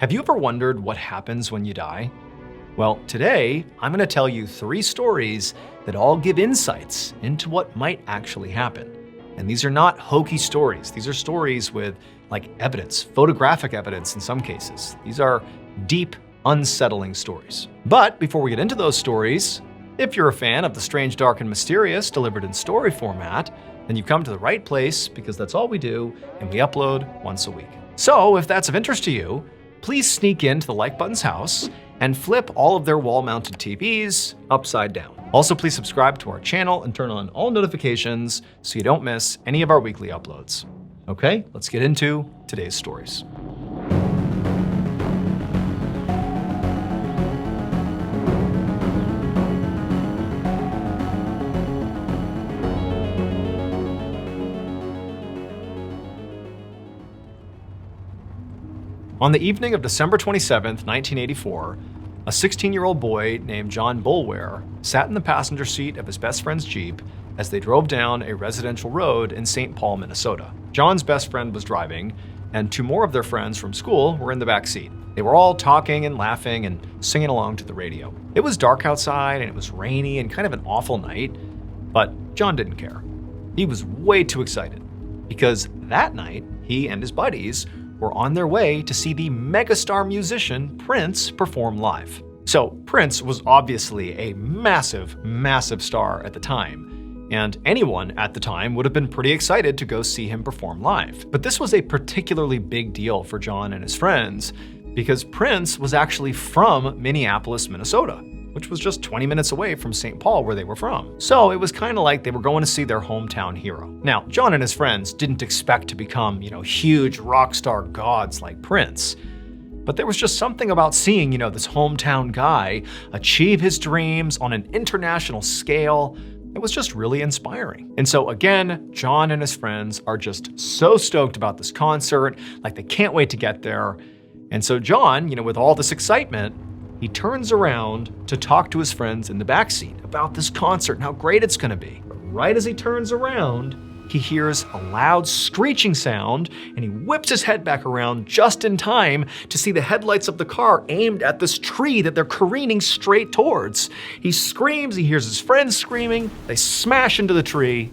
Have you ever wondered what happens when you die? Well, today I'm going to tell you 3 stories that all give insights into what might actually happen. And these are not hokey stories. These are stories with evidence, photographic evidence in some cases. These are deep, unsettling stories. But before we get into those stories, if you're a fan of the strange, dark, and mysterious delivered in story format, then you've come to the right place because that's all we do and we upload once a week. So if that's of interest to you, please sneak into the like button's house and flip all of their wall-mounted TVs upside down. Also, please subscribe to our channel and turn on all notifications so you don't miss any of our weekly uploads. Okay, let's get into today's stories. On the evening of December 27th, 1984, a 16-year-old boy named John Boulware sat in the passenger seat of his best friend's Jeep as they drove down a residential road in St. Paul, Minnesota. John's best friend was driving, and 2 more of their friends from school were in the back seat. They were all talking and laughing and singing along to the radio. It was dark outside and it was rainy and kind of an awful night, but John didn't care. He was way too excited because that night he and his buddies were on their way to see the megastar musician Prince perform live. So Prince was obviously a massive, massive star at the time, and anyone at the time would have been pretty excited to go see him perform live. But this was a particularly big deal for John and his friends because Prince was actually from Minneapolis, Minnesota, which was just 20 minutes away from St. Paul where they were from. So it was kind of like they were going to see their hometown hero. Now, John and his friends didn't expect to become, huge rock star gods like Prince. But there was just something about seeing, this hometown guy achieve his dreams on an international scale. It was just really inspiring. And so again, John and his friends are just so stoked about this concert, they can't wait to get there. And so John, with all this excitement, he turns around to talk to his friends in the backseat about this concert and how great it's gonna be. But right as he turns around, he hears a loud screeching sound and he whips his head back around just in time to see the headlights of the car aimed at this tree that they're careening straight towards. He screams, he hears his friends screaming, they smash into the tree,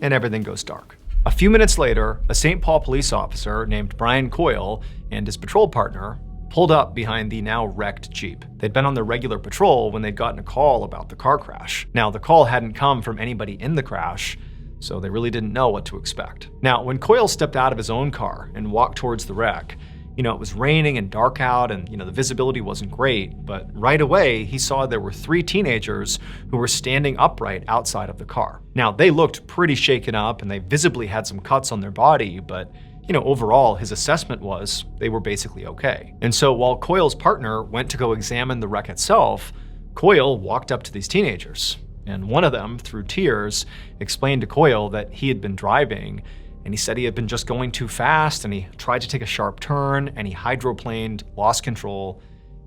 and everything goes dark. A few minutes later, a St. Paul police officer named Brian Coyle and his patrol partner pulled up behind the now wrecked Jeep. They'd been on their regular patrol when they'd gotten a call about the car crash. Now, the call hadn't come from anybody in the crash, so they really didn't know what to expect. Now, when Coyle stepped out of his own car and walked towards the wreck, it was raining and dark out and, the visibility wasn't great, but right away he saw there were 3 teenagers who were standing upright outside of the car. Now, they looked pretty shaken up and they visibly had some cuts on their body, but overall, his assessment was they were basically okay. And so while Coyle's partner went to go examine the wreck itself, Coyle walked up to these teenagers. And one of them, through tears, explained to Coyle that he had been driving, and he said he had been just going too fast, and he tried to take a sharp turn, and he hydroplaned, lost control,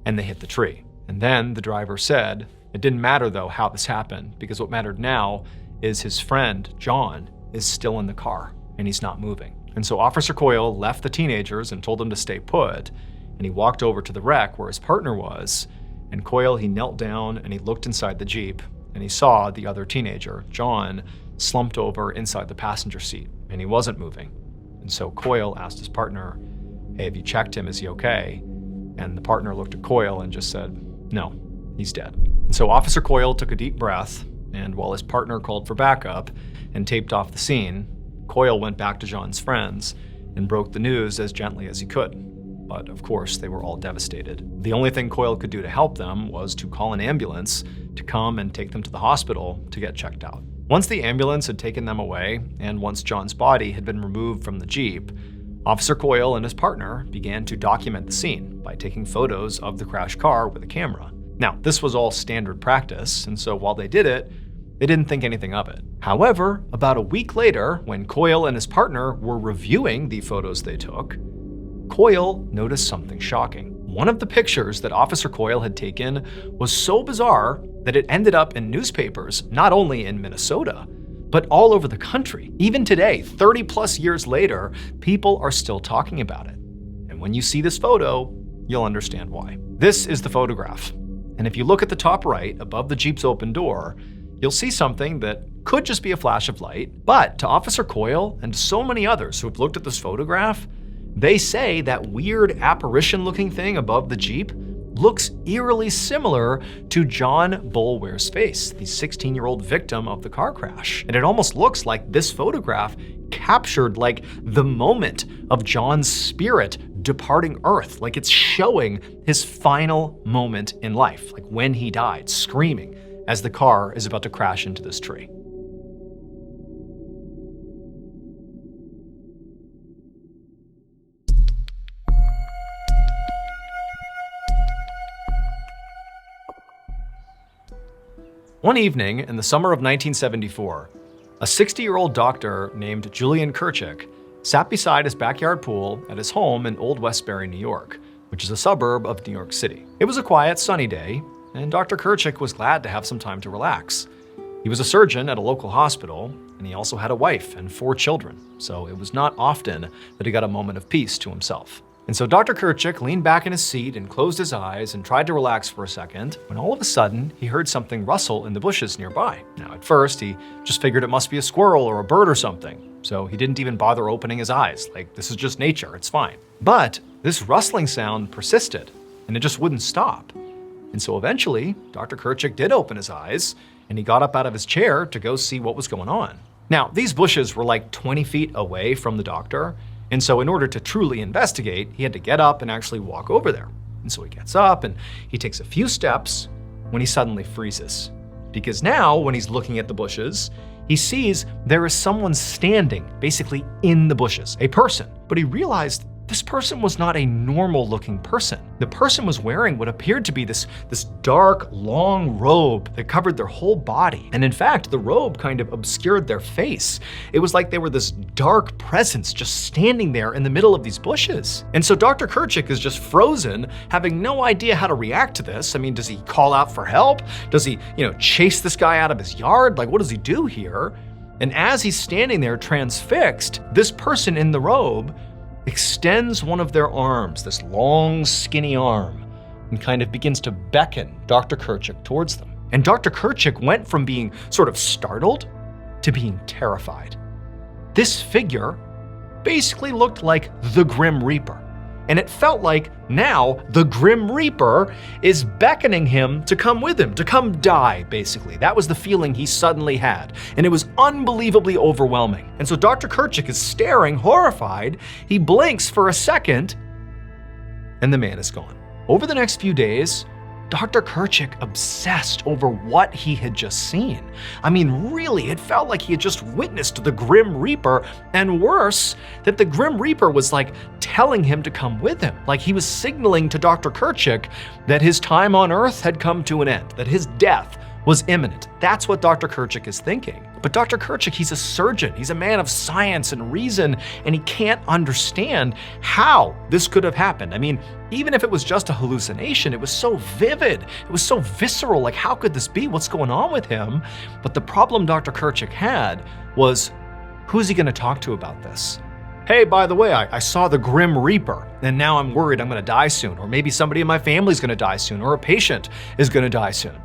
and they hit the tree. And then the driver said, it didn't matter though how this happened, because what mattered now is his friend, John, is still in the car, and he's not moving. And so Officer Coyle left the teenagers and told them to stay put, and he walked over to the wreck where his partner was, and Coyle, he knelt down and he looked inside the Jeep, and he saw the other teenager, John, slumped over inside the passenger seat, and he wasn't moving. And so Coyle asked his partner, hey, have you checked him? Is he okay? And the partner looked at Coyle and just said, no, he's dead. And so Officer Coyle took a deep breath, and while his partner called for backup and taped off the scene, Coyle went back to John's friends and broke the news as gently as he could. But of course, they were all devastated. The only thing Coyle could do to help them was to call an ambulance to come and take them to the hospital to get checked out. Once the ambulance had taken them away, and once John's body had been removed from the Jeep, Officer Coyle and his partner began to document the scene by taking photos of the crashed car with a camera. Now, this was all standard practice, and so while they did it, they didn't think anything of it. However, about a week later, when Coyle and his partner were reviewing the photos they took, Coyle noticed something shocking. One of the pictures that Officer Coyle had taken was so bizarre that it ended up in newspapers, not only in Minnesota, but all over the country. Even today, 30 plus years later, people are still talking about it. And when you see this photo, you'll understand why. This is the photograph. And if you look at the top right, above the Jeep's open door, you'll see something that could just be a flash of light. But to Officer Coyle and so many others who have looked at this photograph, they say that weird apparition-looking thing above the Jeep looks eerily similar to John Boulware's face, the 16-year-old victim of the car crash. And it almost looks like this photograph captured like the moment of John's spirit departing Earth, like it's showing his final moment in life, like when he died, screaming as the car is about to crash into this tree. One evening in the summer of 1974, a 60-year-old doctor named Julian Kirchick sat beside his backyard pool at his home in Old Westbury, New York, which is a suburb of New York City. It was a quiet, sunny day, and Dr. Kirchick was glad to have some time to relax. He was a surgeon at a local hospital, and he also had a wife and 4 children, so it was not often that he got a moment of peace to himself. And so Dr. Kirchick leaned back in his seat and closed his eyes and tried to relax for a second, when all of a sudden he heard something rustle in the bushes nearby. Now at first he just figured it must be a squirrel or a bird or something, so he didn't even bother opening his eyes, like this is just nature, it's fine. But this rustling sound persisted, and it just wouldn't stop. And so eventually, Dr. Kirchick did open his eyes, and he got up out of his chair to go see what was going on. Now, these bushes were like 20 feet away from the doctor, and so in order to truly investigate, he had to get up and actually walk over there. And so he gets up and he takes a few steps when he suddenly freezes. Because now, when he's looking at the bushes, he sees there is someone standing, basically in the bushes, a person. But he realized this person was not a normal-looking person. The person was wearing what appeared to be this dark, long robe that covered their whole body. And in fact, the robe kind of obscured their face. It was like they were this dark presence just standing there in the middle of these bushes. And so Dr. Kirchick is just frozen, having no idea how to react to this. I mean, does he call out for help? Does he, chase this guy out of his yard? Like, what does he do here? And as he's standing there transfixed, this person in the robe extends one of their arms, this long, skinny arm, and kind of begins to beckon Dr. Kirchick towards them. And Dr. Kirchick went from being sort of startled to being terrified. This figure basically looked like the Grim Reaper. And it felt like now the Grim Reaper is beckoning him to come with him, to come die, basically. That was the feeling he suddenly had. And it was unbelievably overwhelming. And so Dr. Kirchick is staring, horrified. He blinks for a second, and the man is gone. Over the next few days, Dr. Kirchick obsessed over what he had just seen. I mean, really, it felt like he had just witnessed the Grim Reaper, and worse, that the Grim Reaper was like telling him to come with him. Like he was signaling to Dr. Kirchick that his time on Earth had come to an end, that his death was imminent. That's what Dr. Kirchick is thinking. But Dr. Kirchick, he's a surgeon. He's a man of science and reason, and he can't understand how this could have happened. I mean, even if it was just a hallucination, it was so vivid. It was so visceral. Like, how could this be? What's going on with him? But the problem Dr. Kirchick had was, who's he going to talk to about this? Hey, by the way, I saw the Grim Reaper, and now I'm worried I'm going to die soon, or maybe somebody in my family's going to die soon, or a patient is going to die soon.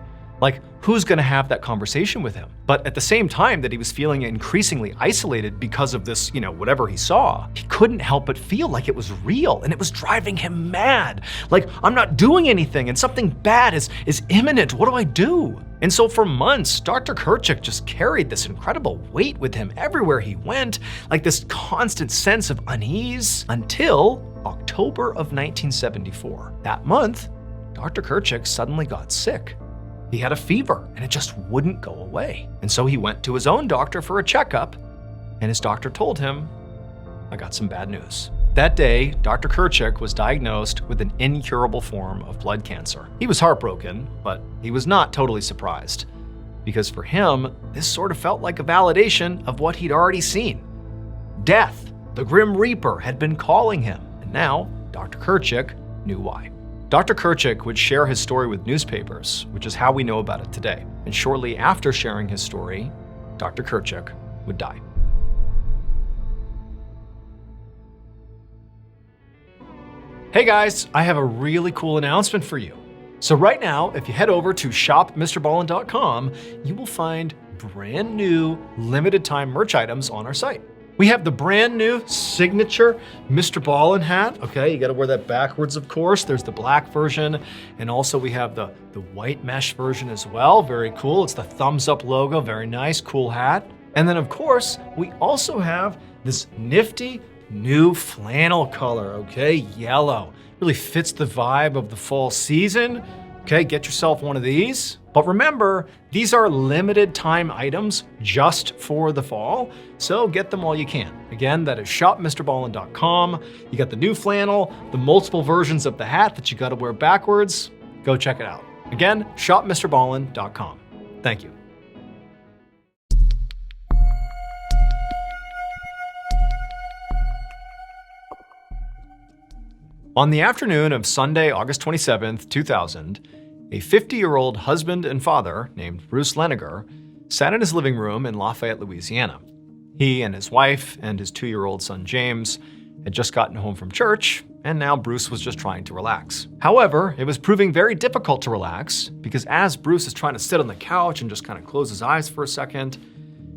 Like, who's going to have that conversation with him? But at the same time that he was feeling increasingly isolated because of this, whatever he saw, he couldn't help but feel like it was real, and it was driving him mad. Like, I'm not doing anything, and something bad is imminent. What do I do? And so for months, Dr. Kirchick just carried this incredible weight with him everywhere he went, like this constant sense of unease, until October of 1974. That month, Dr. Kirchick suddenly got sick. He had a fever, and it just wouldn't go away. And so he went to his own doctor for a checkup, and his doctor told him, I got some bad news. That day, Dr. Kirchick was diagnosed with an incurable form of blood cancer. He was heartbroken, but he was not totally surprised, because for him, this sort of felt like a validation of what he'd already seen. Death, the Grim Reaper, had been calling him, and now Dr. Kirchick knew why. Dr. Kirchick would share his story with newspapers, which is how we know about it today. And shortly after sharing his story, Dr. Kirchick would die. Hey guys, I have a really cool announcement for you. So right now, if you head over to shop.MrBallen.com, you will find brand new limited time merch items on our site. We have the brand new signature MrBallen hat. Okay, you gotta wear that backwards, of course. There's the black version, and also we have the white mesh version as well. Very cool. It's the thumbs up logo. Very nice, cool hat. And then of course, we also have this nifty new flannel color, okay? Yellow. Really fits the vibe of the fall season. Okay, get yourself one of these. But remember, these are limited time items just for the fall, so get them while you can. Again, that is shopmrballen.com. You got the new flannel, the multiple versions of the hat that you gotta wear backwards. Go check it out. Again, shopmrballen.com. Thank you. On the afternoon of Sunday, August 27th, 2000, a 50-year-old husband and father named Bruce Leniger sat in his living room in Lafayette, Louisiana. He and his wife and his 2-year-old son James had just gotten home from church, and now Bruce was just trying to relax. However, it was proving very difficult to relax because as Bruce is trying to sit on the couch and just kind of close his eyes for a second,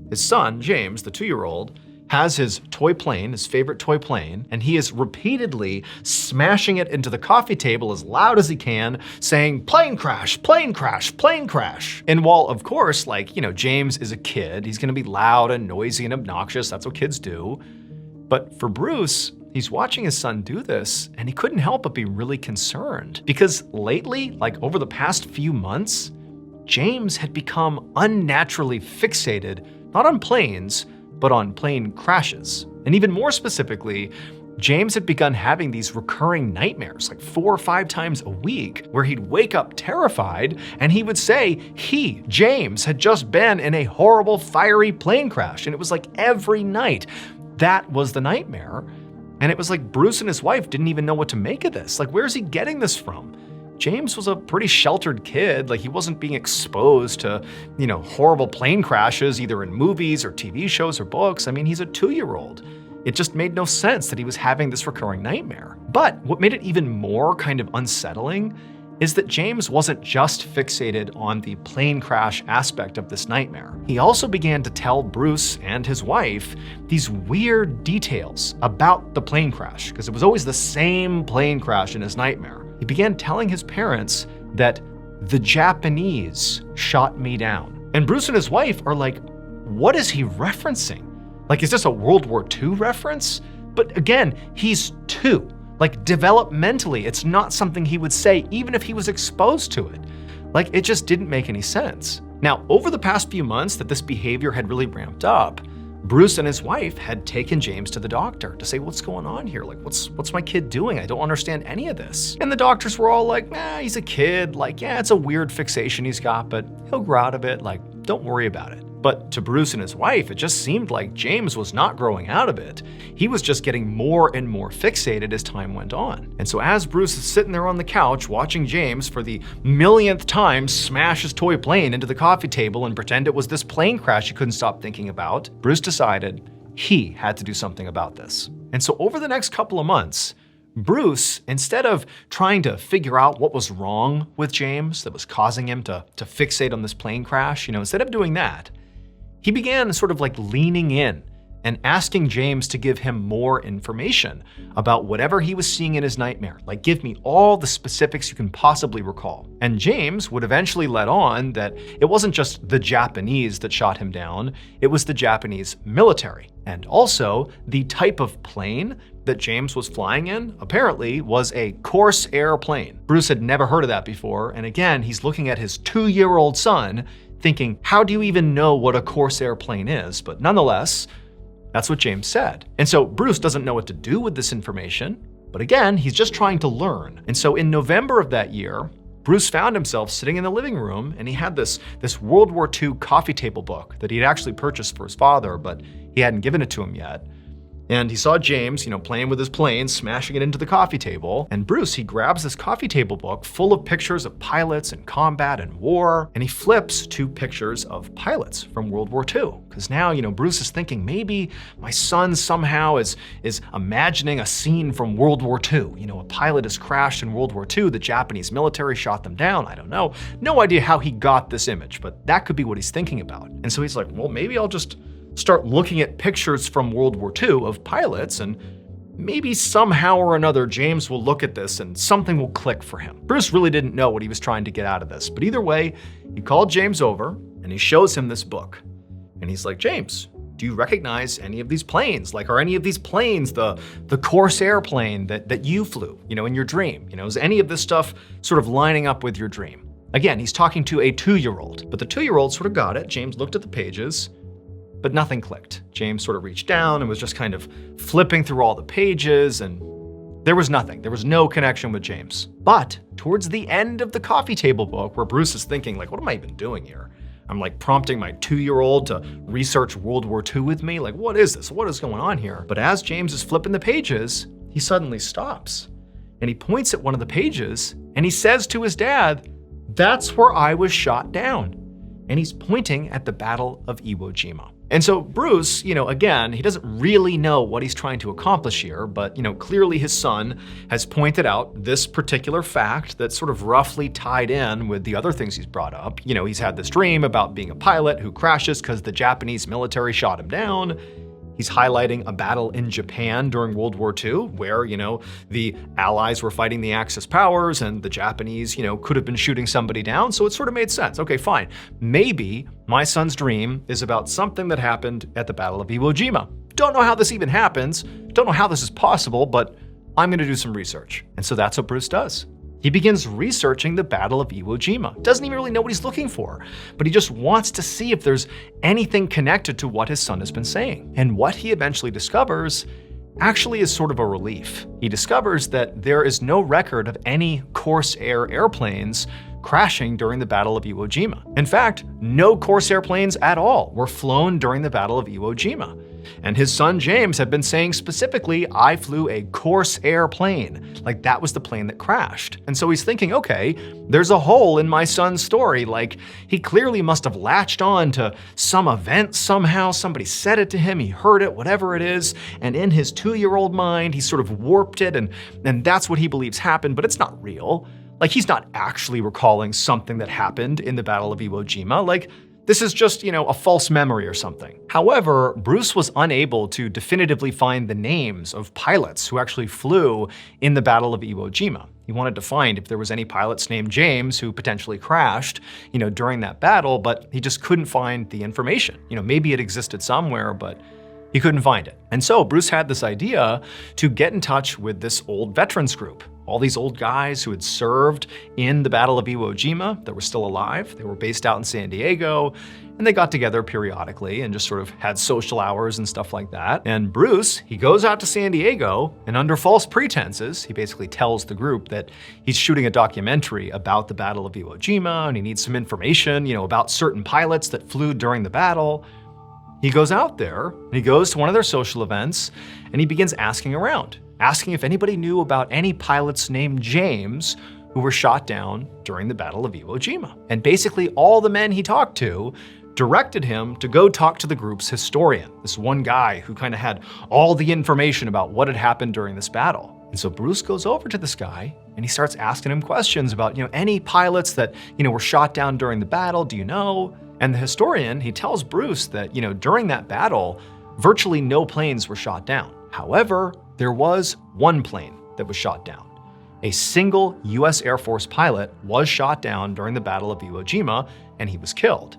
his son, James, the 2-year-old, has his toy plane, his favorite toy plane, and he is repeatedly smashing it into the coffee table as loud as he can, saying, "Plane crash, plane crash, plane crash." And while, of course, James is a kid, he's gonna be loud and noisy and obnoxious, that's what kids do. But for Bruce, he's watching his son do this, and he couldn't help but be really concerned. Because lately, over the past few months, James had become unnaturally fixated, not on planes, but on plane crashes. And even more specifically, James had begun having these recurring nightmares, 4 or 5 times a week, where he'd wake up terrified and he would say he, James, had just been in a horrible fiery plane crash. And it was every night. That was the nightmare. And it was Bruce and his wife didn't even know what to make of this. Where's he getting this from? James was a pretty sheltered kid. He wasn't being exposed to, horrible plane crashes, either in movies or TV shows or books. I mean, he's a 2-year-old. It just made no sense that he was having this recurring nightmare. But what made it even more kind of unsettling is that James wasn't just fixated on the plane crash aspect of this nightmare. He also began to tell Bruce and his wife these weird details about the plane crash, because it was always the same plane crash in his nightmare. He began telling his parents that the Japanese shot me down. And Bruce and his wife are like, what is he referencing? Is this a World War II reference? But again, he's 2. Developmentally, it's not something he would say even if he was exposed to it. It just didn't make any sense. Now, over the past few months that this behavior had really ramped up, Bruce and his wife had taken James to the doctor to say, what's going on here? What's my kid doing? I don't understand any of this. And the doctors were all like, nah, he's a kid. Yeah, it's a weird fixation he's got, but he'll grow out of it. Don't worry about it. But to Bruce and his wife, it just seemed like James was not growing out of it. He was just getting more and more fixated as time went on. And so as Bruce is sitting there on the couch watching James for the millionth time smash his toy plane into the coffee table and pretend it was this plane crash he couldn't stop thinking about, Bruce decided he had to do something about this. And so over the next couple of months, Bruce, instead of trying to figure out what was wrong with James that was causing him to fixate on this plane crash, instead of doing that, he began sort of leaning in and asking James to give him more information about whatever he was seeing in his nightmare. Give me all the specifics you can possibly recall. And James would eventually let on that it wasn't just the Japanese that shot him down, it was the Japanese military. And also, the type of plane that James was flying in apparently was a Corsair plane. Bruce had never heard of that before, and again, he's looking at his 2-year-old son thinking, how do you even know what a Corsair plane is? But nonetheless, that's what James said. And so Bruce doesn't know what to do with this information, but again, he's just trying to learn. And so in November of that year, Bruce found himself sitting in the living room, and he had this World War II coffee table book that he had actually purchased for his father, but he hadn't given it to him yet. And he saw James, playing with his plane, smashing it into the coffee table. And Bruce, he grabs this coffee table book full of pictures of pilots and combat and war, and he flips to pictures of pilots from World War II. Because now, Bruce is thinking maybe my son somehow is imagining a scene from World War II. A pilot has crashed in World War II, the Japanese military shot them down, I don't know. No idea how he got this image, but that could be what he's thinking about. And so he's like, well, maybe I'll just start looking at pictures from World War II of pilots, and maybe somehow or another James will look at this and something will click for him. Bruce really didn't know what he was trying to get out of this, but either way, he called James over and he shows him this book. And he's like, James, do you recognize any of these planes? Like, are any of these planes the Corsair plane that you flew, in your dream? Is any of this stuff sort of lining up with your dream? Again, he's talking to a 2-year-old, but the 2-year-old sort of got it. James looked at the pages, but nothing clicked. James sort of reached down and was just kind of flipping through all the pages, and there was nothing. There was no connection with James. But towards the end of the coffee table book, where Bruce is thinking, like, what am I even doing here? I'm like prompting my 2-year-old to research World War II with me. Like, what is this? What is going on here? But as James is flipping the pages, he suddenly stops and he points at one of the pages and he says to his dad, "That's where I was shot down." And he's pointing at the Battle of Iwo Jima. And so Bruce, again, he doesn't really know what he's trying to accomplish here, but, clearly his son has pointed out this particular fact that's sort of roughly tied in with the other things he's brought up. He's had this dream about being a pilot who crashes because the Japanese military shot him down. He's highlighting a battle in Japan during World War II where, the Allies were fighting the Axis powers and the Japanese, could have been shooting somebody down. So it sort of made sense. Okay, fine. Maybe my son's dream is about something that happened at the Battle of Iwo Jima. Don't know how this even happens. Don't know how this is possible, but I'm going to do some research. And so that's what Bruce does. He begins researching the Battle of Iwo Jima. Doesn't even really know what he's looking for, but he just wants to see if there's anything connected to what his son has been saying. And what he eventually discovers actually is sort of a relief. He discovers that there is no record of any Corsair airplanes crashing during the Battle of Iwo Jima. In fact, no Corsair planes at all were flown during the Battle of Iwo Jima. And his son James had been saying specifically, I flew a Corsair plane. Like that was the plane that crashed. And so he's thinking, okay, there's a hole in my son's story. Like he clearly must have latched on to some event somehow. Somebody said it to him, he heard it, whatever it is. And in his 2-year-old mind, he sort of warped it and that's what he believes happened, but it's not real. Like he's not actually recalling something that happened in the Battle of Iwo Jima. Like this is just, a false memory or something. However, Bruce was unable to definitively find the names of pilots who actually flew in the Battle of Iwo Jima. He wanted to find if there was any pilots named James who potentially crashed, during that battle, but he just couldn't find the information. Maybe it existed somewhere, but he couldn't find it. And so Bruce had this idea to get in touch with this old veterans group. All these old guys who had served in the Battle of Iwo Jima that were still alive. They were based out in San Diego, and they got together periodically and just sort of had social hours and stuff like that. And Bruce, he goes out to San Diego, and under false pretenses, he basically tells the group that he's shooting a documentary about the Battle of Iwo Jima, and he needs some information, about certain pilots that flew during the battle. He goes out there, and he goes to one of their social events, and he begins asking around. Asking if anybody knew about any pilots named James who were shot down during the Battle of Iwo Jima. And basically all the men he talked to directed him to go talk to the group's historian, this one guy who kind of had all the information about what had happened during this battle. And so Bruce goes over to this guy and he starts asking him questions about, any pilots that, were shot down during the battle, do you know? And the historian, he tells Bruce that, during that battle, virtually no planes were shot down. However, there was one plane that was shot down. A single US Air Force pilot was shot down during the Battle of Iwo Jima, and he was killed.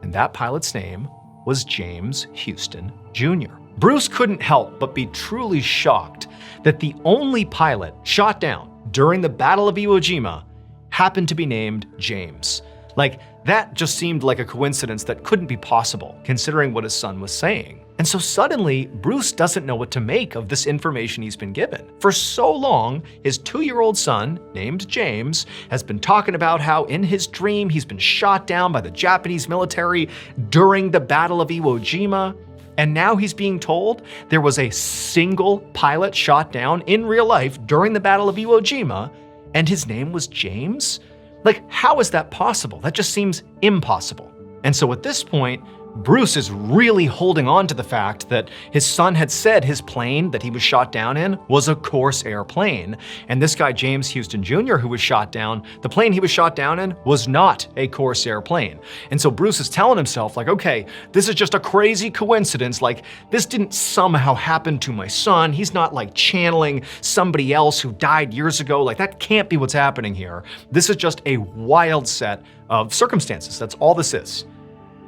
And that pilot's name was James Houston Jr. Bruce couldn't help but be truly shocked that the only pilot shot down during the Battle of Iwo Jima happened to be named James. Like, that just seemed like a coincidence that couldn't be possible, considering what his son was saying. And so suddenly, Bruce doesn't know what to make of this information he's been given. For so long, his 2-year-old son, named James, has been talking about how in his dream he's been shot down by the Japanese military during the Battle of Iwo Jima. And now he's being told there was a single pilot shot down in real life during the Battle of Iwo Jima, and his name was James? Like, how is that possible? That just seems impossible. And so at this point, Bruce is really holding on to the fact that his son had said his plane that he was shot down in was a Corsair plane. And this guy, James Houston Jr., who was shot down, the plane he was shot down in was not a Corsair plane. And so Bruce is telling himself, like, okay, this is just a crazy coincidence. Like, this didn't somehow happen to my son. He's not like channeling somebody else who died years ago. Like, that can't be what's happening here. This is just a wild set of circumstances. That's all this is.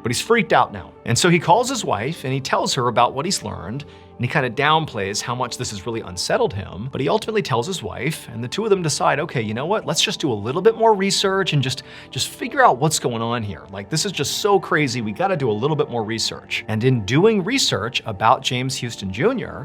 But he's freaked out now. And so he calls his wife and he tells her about what he's learned, and he kind of downplays how much this has really unsettled him. But he ultimately tells his wife, and the two of them decide, okay, you know what? Let's just do a little bit more research and just figure out what's going on here. Like, this is just so crazy. We got to do a little bit more research. And in doing research about James Houston Jr.,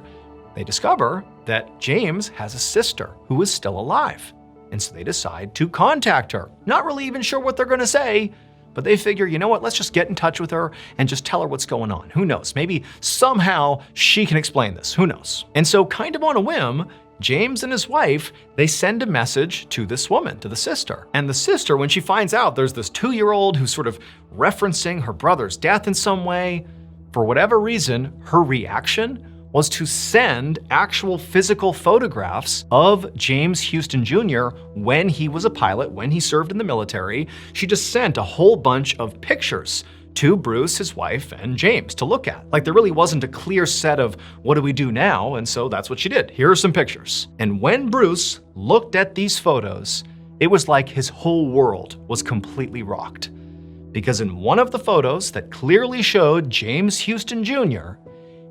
they discover that James has a sister who is still alive. And so they decide to contact her. Not really even sure what they're going to say, but they figure, you know what, let's just get in touch with her and just tell her what's going on. Who knows? Maybe somehow she can explain this. Who knows? And so kind of on a whim, James and his wife, they send a message to this woman, to the sister. And the sister, when she finds out there's this 2-year-old who's sort of referencing her brother's death in some way, for whatever reason, her reaction was to send actual physical photographs of James Houston Jr. when he was a pilot, when he served in the military. She just sent a whole bunch of pictures to Bruce, his wife, and James to look at. Like, there really wasn't a clear set of what do we do now, and so that's what she did. Here are some pictures. And when Bruce looked at these photos, it was like his whole world was completely rocked. Because in one of the photos that clearly showed James Houston Jr.,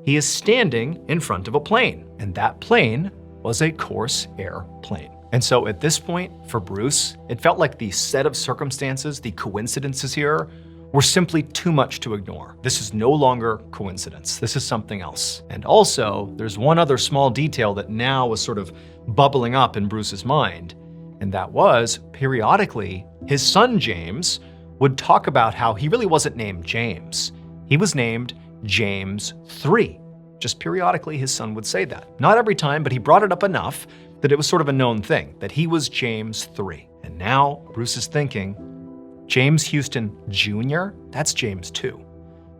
he is standing in front of a plane, and that plane was a Corsair plane. And so at this point, for Bruce, it felt like the set of circumstances, the coincidences here, were simply too much to ignore. This is no longer coincidence. This is something else. And also, there's one other small detail that now was sort of bubbling up in Bruce's mind, and that was, periodically, his son James would talk about how he really wasn't named James. He was named James III. Just periodically, his son would say that. Not every time, but he brought it up enough that it was sort of a known thing, that he was James III. And now Bruce is thinking, James Houston Jr.? That's James II.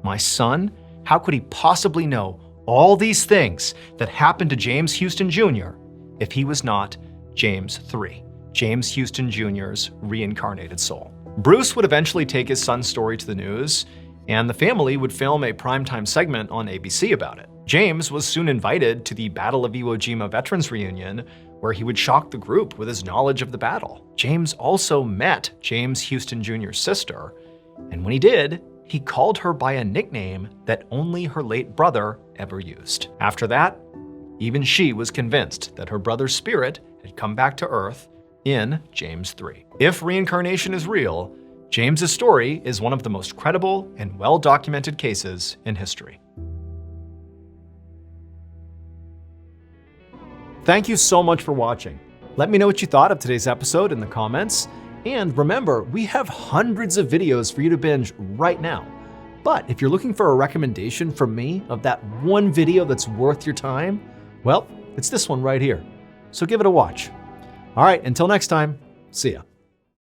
My son? How could he possibly know all these things that happened to James Houston Jr. if he was not James III, James Houston Jr.'s reincarnated soul? Bruce would eventually take his son's story to the news, and the family would film a primetime segment on ABC about it. James was soon invited to the Battle of Iwo Jima Veterans Reunion, where he would shock the group with his knowledge of the battle. James also met James Houston Jr.'s sister, and when he did, he called her by a nickname that only her late brother ever used. After that, even she was convinced that her brother's spirit had come back to Earth in James III. If reincarnation is real, James's story is one of the most credible and well-documented cases in history. Thank you so much for watching. Let me know what you thought of today's episode in the comments. And remember, we have hundreds of videos for you to binge right now. But if you're looking for a recommendation from me of that one video that's worth your time, well, it's this one right here. So give it a watch. All right, until next time, see ya.